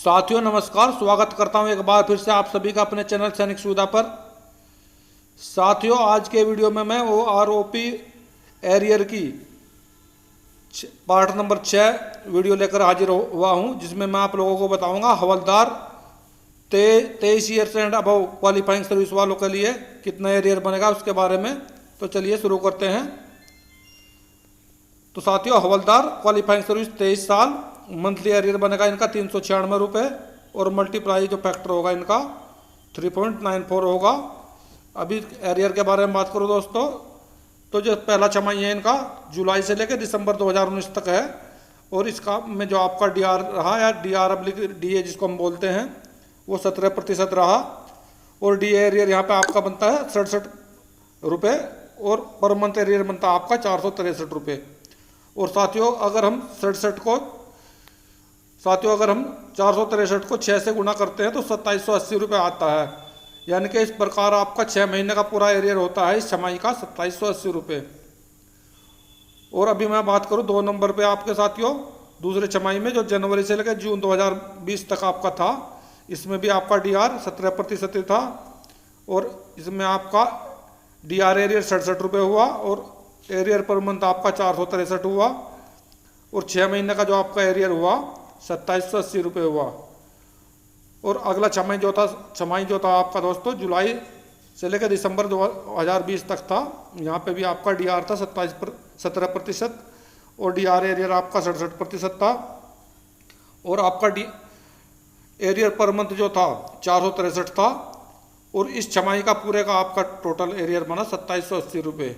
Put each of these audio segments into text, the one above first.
साथियों नमस्कार, स्वागत करता हूं एक बार फिर से आप सभी का अपने चैनल सैनिक सुविधा पर। साथियों आज के वीडियो में मैं OROP एरियर की पार्ट नंबर 6 वीडियो लेकर हाजिर हुआ हूं, जिसमें मैं आप लोगों को बताऊंगा हवलदार 23 years and above qualifying service वालों के लिए कितना एरियर बनेगा उसके बारे में। तो चलिए शुरू करते हैं। तो साथियों हवलदार क्वालिफाइंग सर्विस 23 साल, मंथली एरियर बनेगा इनका 396 रुपये और मल्टीप्लाई जो फैक्टर होगा इनका 3.94 होगा। अभी एरियर के बारे में बात करूँ दोस्तों, तो जो पहला छमाही है इनका जुलाई से लेकर दिसंबर 2019 तक है, और इसका में जो आपका डीआर रहा या डीए जिसको हम बोलते हैं वो 17% रहा, और डी एरियर यहाँ पे आपका बनता है 67 रुपये और पर मंथ एरियर बनता है आपका 463 रुपये। और साथियों अगर हम 463 को 6 से गुना करते हैं तो 2780 रुपये आता है, यानी कि इस प्रकार आपका 6 महीने का पूरा एरियर होता है इस छमाही का 2780 रुपये। और अभी मैं बात करूं 2 नंबर पे आपके साथियों दूसरे छमाही में जो जनवरी से लेकर जून 2020 तक आपका था, इसमें भी आपका डीआर 17% था, और इसमें आपका डीआर एरियर 67 रुपये हुआ और एरियर पर मंथ आपका 463 हुआ, और 6 महीने का जो आपका एरियर हुआ 2780 रुपये हुआ। और अगला छमाही जो था आपका दोस्तों जुलाई से लेकर दिसंबर 2020 तक था, यहाँ पे भी आपका डीआर था 17% और डीआर एरियर आपका 67% था, और आपका एरियर पर मंथ जो था 463 था, और इस छमाही का पूरे का आपका टोटल एरियर बना 2780 रुपये।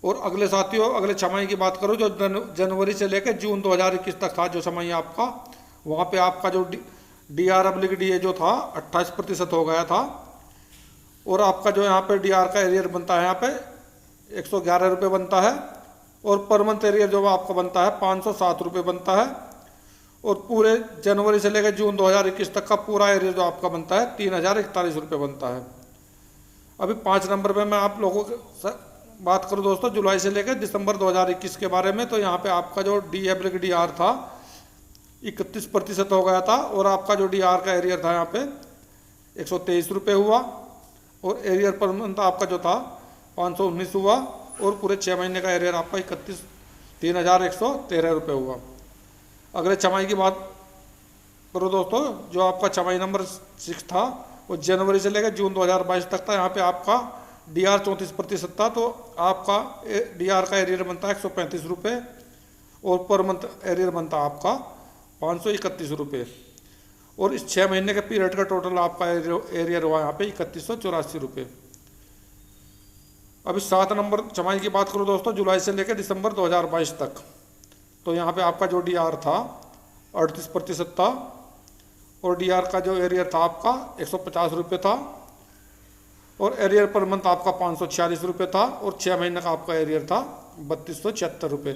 और अगले साथियों अगले छमाही की बात करूँ जो जनवरी से लेकर जून 2021 तक था जो छमाही आपका, वहाँ पे आपका जो डीए जो था 28% हो गया था, और आपका जो यहाँ पे डीआर का एरियर बनता है यहाँ पे 111 रुपये बनता है, और पर मंथ एरियर जो आपका बनता है 507 रुपये बनता है, और पूरे जनवरी से लेकर जून 2021 तक का पूरा एरियर जो आपका बनता है 3041 रुपये बनता है। अभी 5 नंबर पे मैं आप लोगों के बात करूं दोस्तों जुलाई से लेकर दिसंबर 2021 के बारे में, तो यहाँ पे आपका जो डीआर था 31% हो गया था, और आपका जो डीआर का एरियर था यहाँ पे 123 रुपये हुआ, और एरियर पर मंथ आपका जो था 519 हुआ, और पूरे 6 महीने का एरियर आपका 3113 रुपये हुआ। अगले छमाही की बात करो दोस्तों, जो आपका छमाही नंबर 6 था वो जनवरी से लेकर जून 2022 तक था, यहाँ पे आपका डीआर 34% था, तो आपका डीआर का एरियर बनता है 135 रुपये, और पर मंथ एरियर बनता है आपका 531 रुपये, और इस 6 महीने के पीरियड का टोटल आपका एरियर हुआ यहाँ पे 3184 रुपये। अभी 7 नंबर छमाही की बात करूँ दोस्तों जुलाई से लेकर दिसंबर 2022 तक, तो यहाँ पे आपका जो डीआर था 38% था, और डीआर का जो एरियर था आपका 150 रुपये था, और एरियर पर मंथ आपका 546 रुपये था, और 6 महीने का आपका एरियर था 3276 रुपये।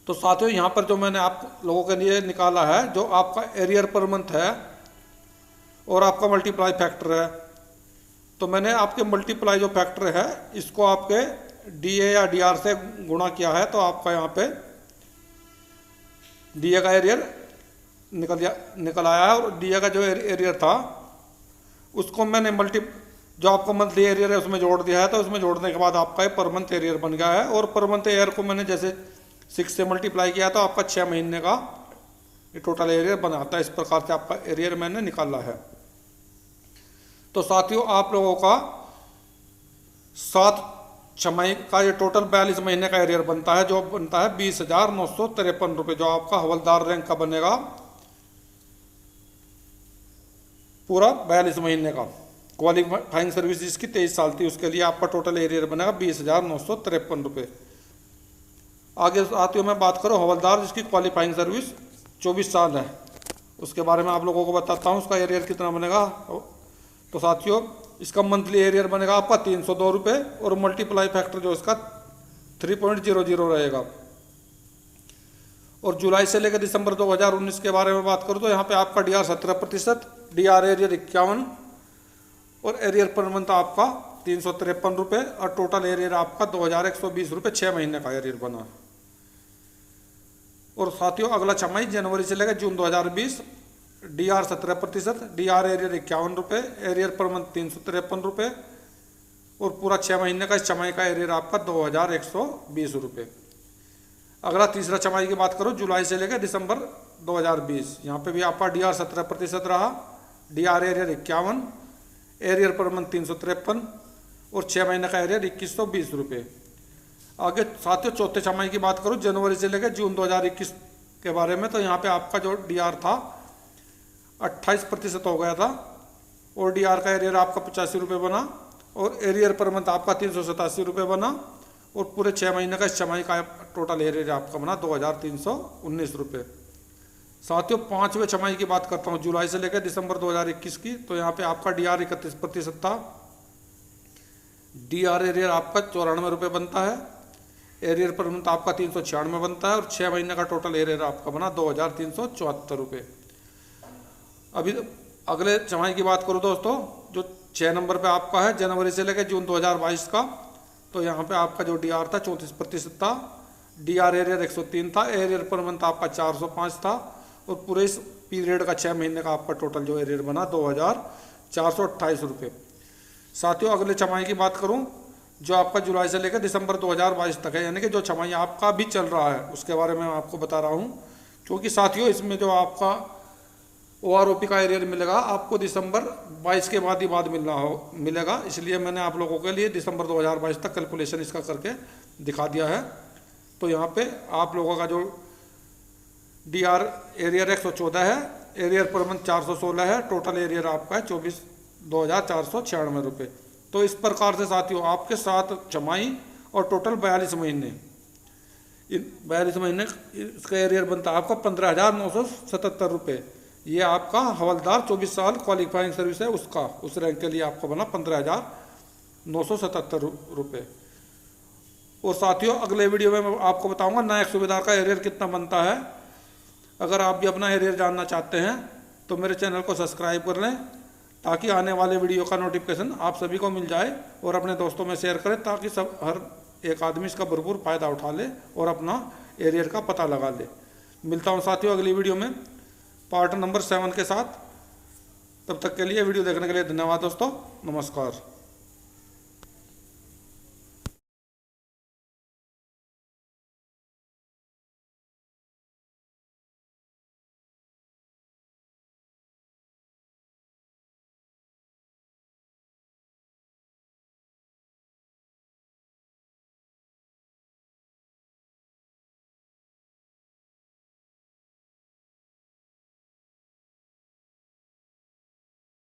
तो साथियों यहाँ पर जो मैंने आप लोगों के लिए निकाला है जो आपका एरियर पर मंथ है और आपका मल्टीप्लाई फैक्टर है, तो मैंने आपके मल्टीप्लाई जो फैक्टर है इसको आपके डीए या डीआर से गुणा किया है, तो आपका यहाँ पे डीए का एरियर निकल आया है, और डीए का जो एरियर था उसको मैंने जो आपका मंथली एरियर है उसमें जोड़ दिया है, तो उसमें जोड़ने के बाद आपका पर मंथ एरियर बन गया है, और पर मंथ एरियर को मैंने जैसे 6 से मल्टीप्लाई किया तो आपका 6 महीने का ये टोटल एरियर बनाता है। इस प्रकार से आपका एरियर मैंने निकाला है। तो साथियों आप लोगों का 7 छमाही का ये टोटल 42 महीने का एरियर बनता है, जो बनता है 20,953 रुपये, जो आपका हवलदार रैंक का बनेगा पूरा 42 महीने का। क्वालिफाइंग सर्विस जिसकी 23 साल थी उसके लिए आपका टोटल एरियर बनेगा 20,953 रुपये। आगे साथियों मैं बात करूँ हवलदार जिसकी क्वालिफाइंग सर्विस 24 साल है, उसके बारे में आप लोगों को बताता हूँ उसका एरियर कितना बनेगा। तो साथियों इसका मंथली एरियर बनेगा आपका 302 रुपये, और मल्टीप्लाई फैक्टर जो इसका 3.00 रहेगा। और जुलाई से लेकर दिसंबर 2019 के बारे में बात करूँ तो यहाँ पे आपका डीआर 17%, डीआर एरियर 51, और एरियर पर मंथ आपका 353 रुपये, और टोटल एरियर आपका 2120 रुपये 6 महीने का एरियर बना। और साथियों अगला छमाही जनवरी से लेकर जून 2020, DR 17%, DR एरियर 51 रुपये, एरियर पर मंथ 353 रुपये और पूरा 6 महीने का इस छमाही का एरियर आपका 2120 रुपये। अगला तीसरा छमाही की बात करूँ जुलाई से लेकर दिसंबर 2020, यहाँ पे भी आपका DR 17% रहा, DR arrear 51, arrear per month 353 और 6 महीने का एरियर 2120 रुपये। आगे साथियों चौथे छमाही की बात करूँ जनवरी से लेकर जून 2021 के बारे में, तो यहाँ पे आपका जो DR था 28% हो गया था और DR का एरियर आपका 85 रुपये बना और एरियर पर मंथ आपका 387 रुपये बना और पूरे 6 महीने का इस छमाही का टोटल एरियर आपका बना 2319 रुपये। साथियों पाँचवें छमाही की बात करता हूँ जुलाई से लेकर दिसंबर 2021 की, तो यहाँ पे आपका DR 31% था, DR एरियर आपका 94 रुपये बनता है, एरियर पर मंथ आपका 396 बनता है और 6 महीने का टोटल एरियर आपका बना 2374 रुपये। अभी अगले छमाही की बात करूँ दोस्तों जो 6 नंबर पे आपका है जनवरी से लेकर जून 2022 का, तो यहाँ पे आपका जो DR था 34% था, DR एरियर 103 था, एरियर पर मंथ आपका 405 था और पूरे इस पीरियड का 6 महीने का आपका टोटल जो एरियर बना 2428 रुपये। साथियों अगले छमाही की बात करूँ जो आपका जुलाई से लेकर दिसंबर 2022 तक है, यानी कि जो छमाही आपका भी चल रहा है उसके बारे में मैं आपको बता रहा हूँ, क्योंकि साथियों इसमें जो आपका OROP का एरियर मिलेगा आपको दिसंबर 22 के बाद ही मिलेगा, इसलिए मैंने आप लोगों के लिए दिसंबर 2022 तक कैलकुलेशन इसका करके दिखा दिया है। तो यहाँ पे आप लोगों का जो DR एरियर 114 है, एरियर पर मंथ 416 है, टोटल एरियर आपका है 24,496 रुपये। तो इस प्रकार से साथियों आपके 7 छमाही और टोटल 42 महीने, इन 42 महीने इसका एरियर बनता है आपका 15,977 रुपये। ये आपका हवलदार 24 साल क्वालिफाइंग सर्विस है उसका, उस रैंक के लिए आपको बना 15,977 रुपये। और साथियों अगले वीडियो में मैं आपको बताऊंगा नायक सूबेदार का एरियर कितना बनता है। अगर आप भी अपना एरियर जानना चाहते हैं तो मेरे चैनल को सब्सक्राइब कर लें ताकि आने वाले वीडियो का नोटिफिकेशन आप सभी को मिल जाए और अपने दोस्तों में शेयर करें ताकि सब हर एक आदमी इसका भरपूर फ़ायदा उठा ले और अपना एरियर का पता लगा ले। मिलता हूँ साथियों अगली वीडियो में पार्ट नंबर 7 के साथ। तब तक के लिए वीडियो देखने के लिए धन्यवाद दोस्तों, नमस्कार।